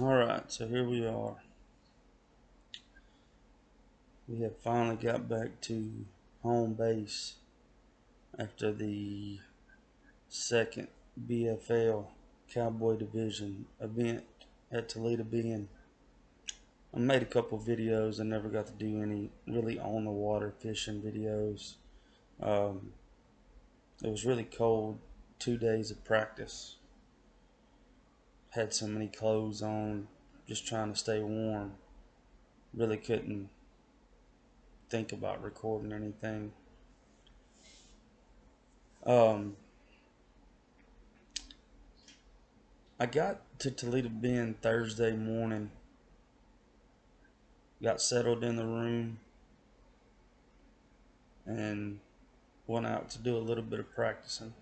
Alright, so here we are. We have finally got back to home base after the second BFL Cowboy Division event at Toledo being. I made a couple videos. I never got to do any really on the water fishing videos. Um, it was really cold, 2 days of practice. Had so many clothes on, just trying to stay warm. Really couldn't think about recording anything. Um, I got to Toledo Bend Thursday morning, got settled in the room, and went out to do a little bit of practicing.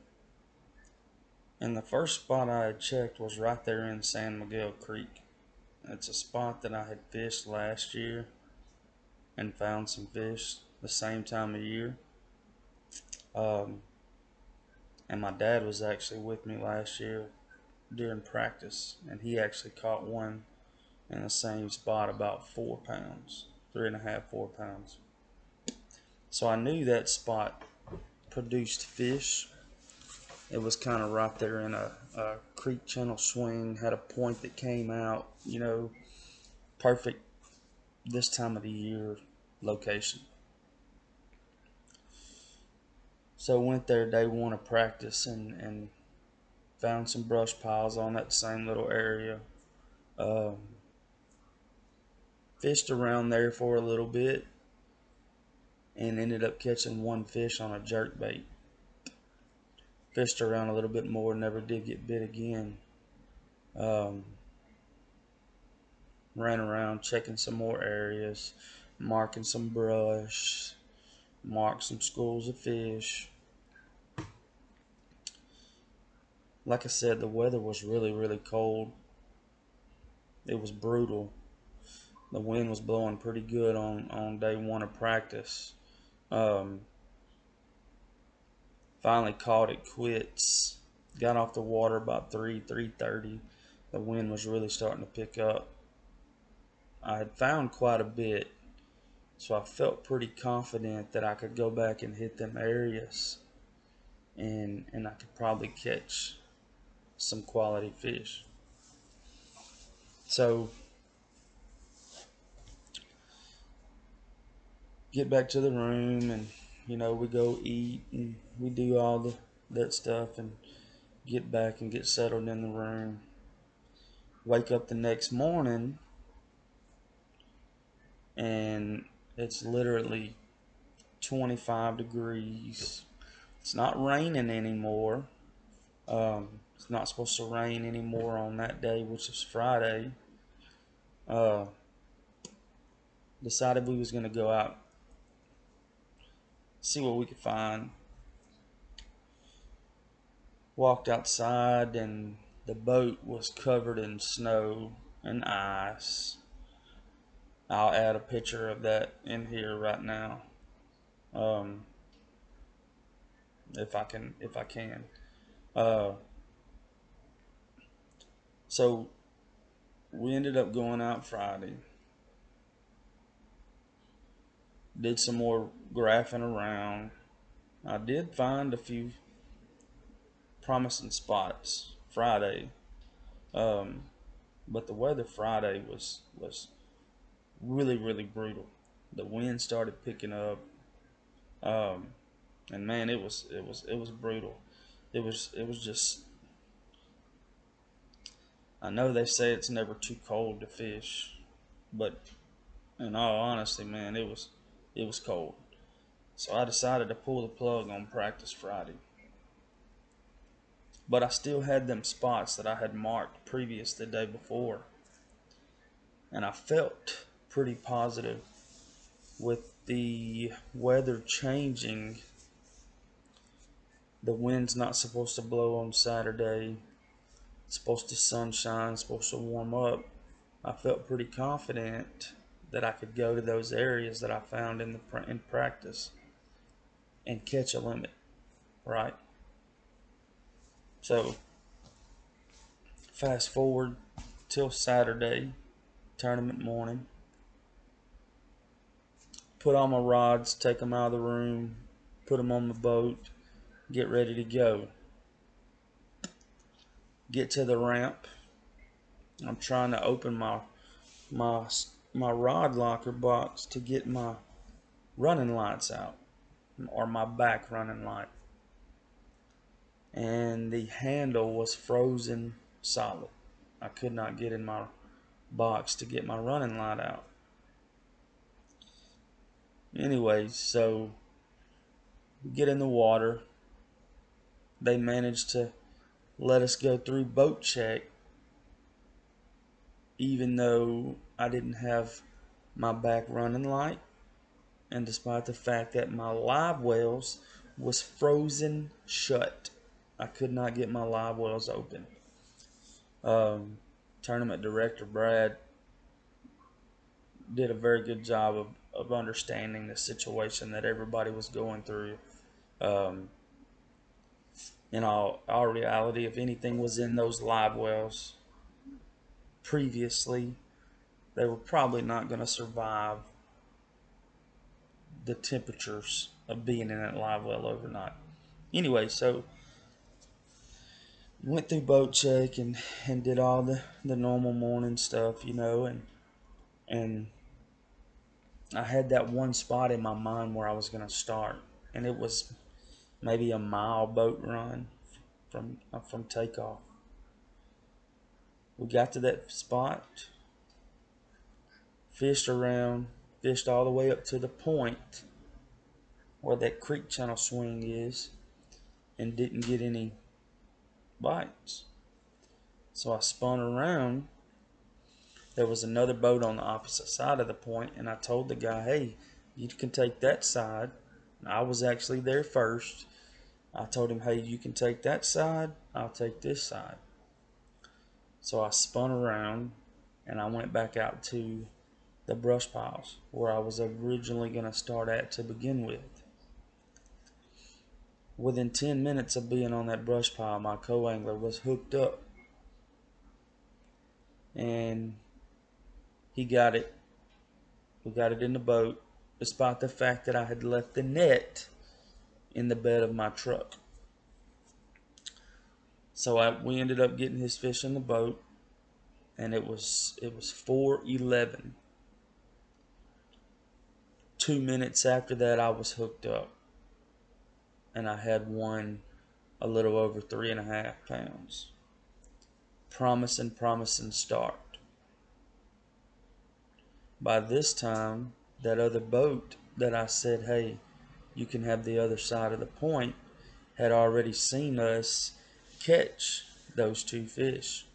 And the first spot I had checked was right there in San Miguel Creek. It's a spot that I had fished last year and found some fish the same time of year. Um, and my dad was actually with me last year during practice, and he actually caught one in the same spot about 4 pounds, 3.5, 4 pounds. So I knew that spot produced fish. It was kind of right there in a creek channel swing, had a point that came out, perfect this time of the year location. So went there day one of practice and found some brush piles on that same little area. Um, Fished around there for a little bit and ended up catching one fish on a jerk bait. Fished around a little bit more, never did get bit again. Um, Ran around checking some more areas, marking some brush, marked some schools of fish. Like I said, the weather was really, really cold. It was brutal. The wind was blowing pretty good on day one of practice. Um, Finally called it quits. Got off the water about 3:30. The wind was really starting to pick up. I had found quite a bit, so I felt pretty confident that I could go back and hit them areas, and I could probably catch some quality fish. So get back to the room, and we go eat and we do all that stuff and get back and get settled in the room. Wake up the next morning, and it's literally 25 degrees. It's not raining anymore. It's not supposed to rain anymore on that day, which is Friday. Uh, Decided we was gonna go out, see what we could find. Walked outside, and the boat was covered in snow and ice. I'll add a picture of that in here right now, um, if I can. Uh, so we ended up going out Friday. Did some more graphing around. I did find a few promising spots Friday, um, but the weather Friday was really, really brutal. The wind started picking up, um, and man, it was brutal. It was just. I know they say it's never too cold to fish, but in all honesty, man, it was cold. So I decided to pull the plug on practice Friday. But I still had them spots that I had marked previous the day before, and I felt pretty positive with the weather changing. The wind's not supposed to blow on Saturday. It's supposed to sunshine, supposed to warm up. I felt pretty confident that I could go to those areas that I found in practice and catch a limit, right? So fast forward, till Saturday, tournament morning. Put on my rods, take them out of the room, put them on the boat, get ready to go. Get to the ramp. I'm trying to open my my rod locker box to get my running lights out, or my back running light, and the handle was frozen solid. I could not get in my box to get my running light out. Anyway, so we get in the water. They managed to let us go through boat check, even though I didn't have my back running light, and despite the fact that my live wells was frozen shut. I could not get my live wells open. Tournament director Brad did a very good job of understanding the situation that everybody was going through. Um, in all reality, if anything was in those live wells previously, they were probably not going to survive the temperatures of being in that live well overnight. Anyway, so went through boat check and did all the normal morning stuff, and I had that one spot in my mind where I was going to start, and it was maybe a mile boat run from takeoff. We got to that spot, fished around, fished all the way up to the point where that creek channel swing is, and didn't get any bites. So I spun around. There was another boat on the opposite side of the point, and I told the guy, hey, you can take that side. I was actually there first. I told him, hey, you can take that side, I'll take this side. So I spun around and I went back out to the brush piles where I was originally going to start at to begin with. Within 10 minutes of being on that brush pile, my co-angler was hooked up, and he got it. We got it in the boat, despite the fact that I had left the net in the bed of my truck. So we ended up getting his fish in the boat, and it was 4:11. 2 minutes after that, I was hooked up, and I had one a little over 3.5 pounds. Promising start. By this time, that other boat that I said, hey, you can have the other side of the point, had already seen us catch those two fish.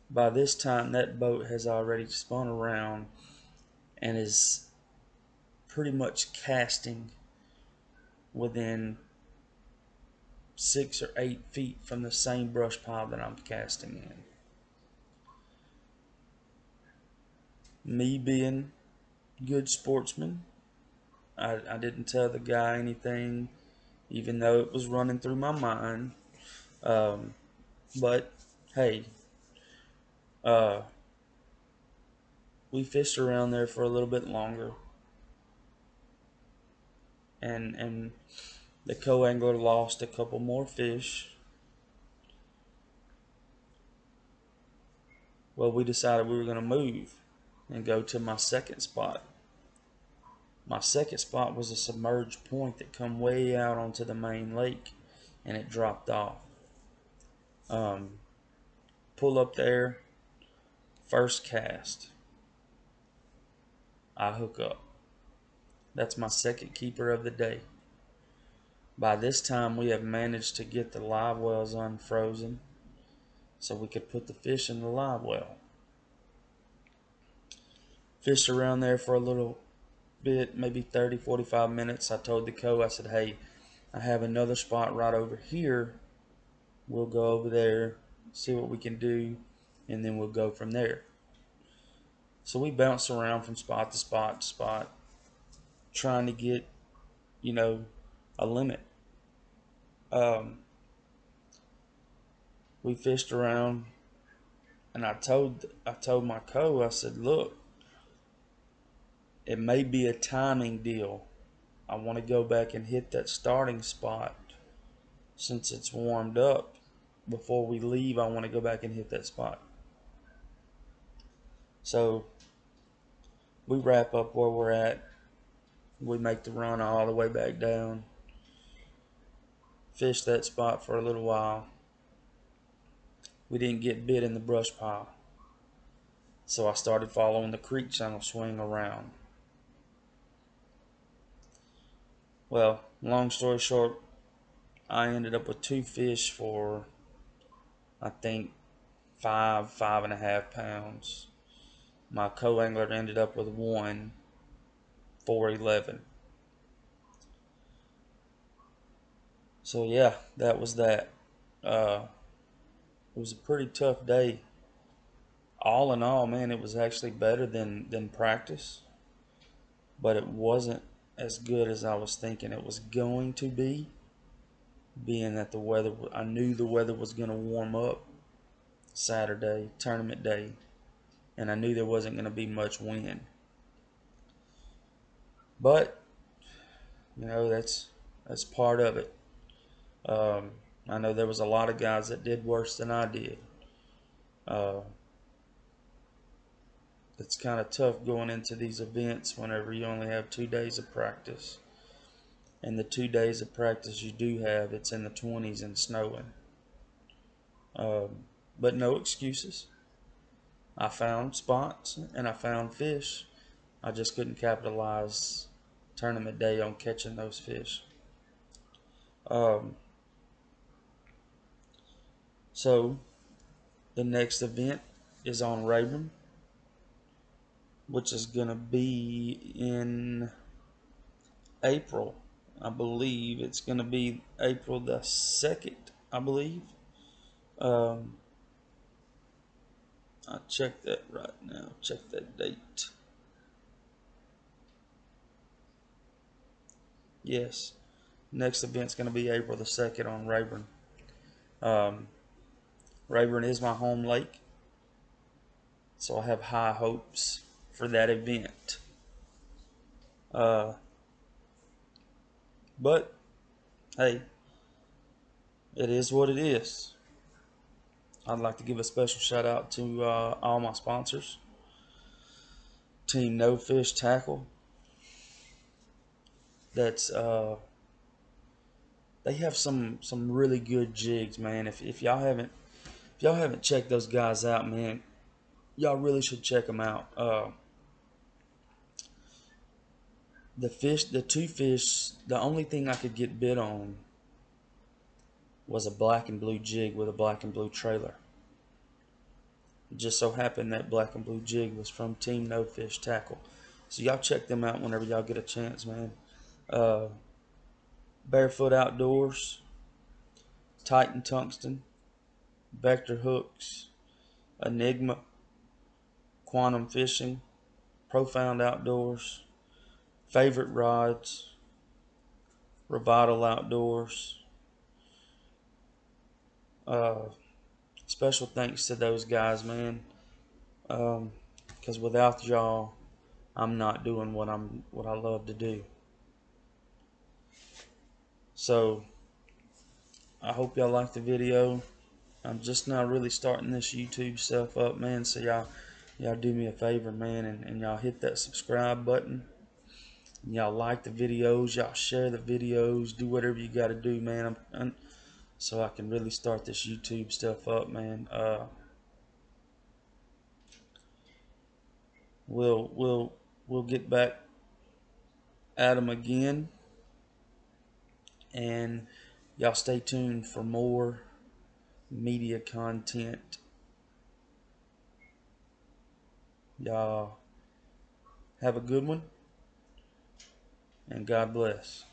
By this time, that boat has already spun around and is pretty much casting within 6 or 8 feet from the same brush pile that I'm casting in. Me being good sportsman, I didn't tell the guy anything, even though it was running through my mind. But hey, uh, we fished around there for a little bit longer, and the co-angler lost a couple more fish. Well, we decided we were going to move and go to my second spot. My second spot was a submerged point that come way out onto the main lake, and it dropped off. Pull up there, first cast, I hook up. That's my second keeper of the day. By this time, we have managed to get the live wells unfrozen so we could put the fish in the live well. Fished around there for a little bit, maybe 30, 45 minutes. I told I said, hey, I have another spot right over here. We'll go over there, see what we can do, and then we'll go from there. So we bounced around from spot to spot to spot, trying to get, a limit. We fished around And I told my I said, look, it may be a timing deal. I want to go back and hit that starting spot since it's warmed up. Before we leave, I want to go back and hit that spot. So we wrap up where we're at. We make the run all the way back down. Fish that spot for a little while. We didn't get bit in the brush pile. So I started following the creek channel swing around. Well, long story short, I ended up with 2 fish for, I think, 5.5 pounds. My co-angler ended up with 1 for 11. So yeah, that was that. It was a pretty tough day. All in all, man, it was actually better than practice, but it wasn't as good as I was thinking it was going to be. Being that I knew the weather was going to warm up Saturday, tournament day, and I knew there wasn't going to be much wind. But that's part of it. Um, I know there was a lot of guys that did worse than I did. Uh, it's kind of tough going into these events whenever you only have 2 days of practice. And the 2 days of practice you do have, it's in the 20s and snowing. But no excuses. I found spots and I found fish. I just couldn't capitalize tournament day on catching those fish. Um, so the next event is on Rayburn, which is going to be in April. I believe it's going to be April the 2nd, I believe. Um, I'll check that right now. Check that date. Yes. Next event's going to be April the 2nd on Rayburn. Um, Rayburn is my home lake, so I have high hopes for that event. But, hey, it is what it is. I'd like to give a special shout out to all my sponsors. Team No Fish Tackle. They have some really good jigs, man. If y'all haven't checked those guys out, man, y'all really should check them out. The 2 fish, the only thing I could get bit on was a black and blue jig with a black and blue trailer. It just so happened that black and blue jig was from Team No Fish Tackle. So y'all check them out whenever y'all get a chance, man. Uh, Barefoot Outdoors, Titan Tungsten, Vector Hooks, Enigma, Quantum Fishing, Profound Outdoors, Favorite Rods, Revital Outdoors. Uh, Special thanks to those guys, man. Because without y'all, I'm not doing what I love to do. So I hope y'all like the video. I'm just now really starting this YouTube stuff up, man. So y'all do me a favor, man, and y'all hit that subscribe button. Y'all like the videos, y'all share the videos, do whatever you got to do, man. So I can really start this YouTube stuff up, man. We'll get back at them again, and y'all stay tuned for more media content. Y'all have a good one, and God bless.